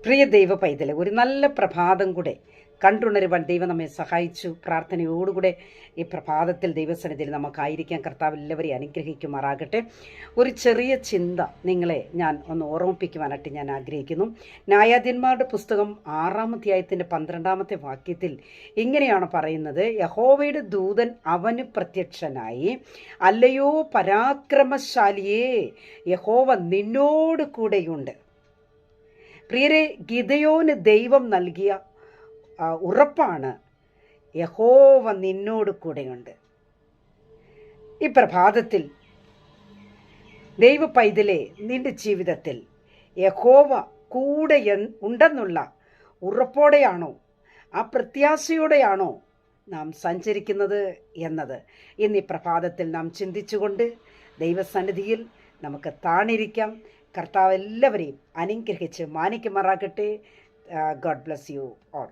പ്രിയ ദൈവ പൈതലെ, ഒരു നല്ല പ്രഭാതം കൂടെ കണ്ടുണരുവാൻ ദൈവം നമ്മെ സഹായിച്ചു. പ്രാർത്ഥനയോടുകൂടെ ഈ പ്രഭാതത്തിൽ ദൈവസന്നിധിയിൽ നമുക്കായിരിക്കാൻ കർത്താവ് എല്ലാവരെയും അനുഗ്രഹിക്കുമാറാകട്ടെ. ഒരു ചെറിയ ചിന്ത നിങ്ങളെ ഞാൻ ഒന്ന് ഓർമ്മിപ്പിക്കുവാനായിട്ട് ഞാൻ ആഗ്രഹിക്കുന്നു. ന്യായാധിപന്മാരുടെ പുസ്തകം 6-ാം അധ്യായത്തിൻ്റെ 12-ാമത്തെ വാക്യത്തിൽ ഇങ്ങനെയാണ് പറയുന്നത്: യഹോവയുടെ ദൂതൻ അവന് പ്രത്യക്ഷനായി, അല്ലയോ പരാക്രമശാലിയേ, യഹോവ നിന്നോട് കൂടെയുണ്ട്. പ്രിയരെ, ഗിദെയോന് ദൈവം നൽകിയ ഉറപ്പാണ്, യഹോവ നിന്നോട് കൂടെയുണ്ട്. ഈ പ്രഭാതത്തിൽ ദൈവ പൈതലെ, നിന്റെ ജീവിതത്തിൽ യഹോവ കൂടെ ഉണ്ടെന്നുള്ള ഉറപ്പോടെയാണോ, ആ പ്രത്യാശയോടെയാണോ നാം സഞ്ചരിക്കുന്നത് എന്നത് ഇന്ന് ഈ പ്രഭാതത്തിൽ നാം ചിന്തിച്ചുകൊണ്ട് ദൈവസന്നിധിയിൽ നമുക്ക് താണിരിക്കാം. കർത്താവ് എല്ലാവരെയും അനുഗ്രഹിച്ച് മാനിക്കുമാറാകട്ടെ. God bless you all.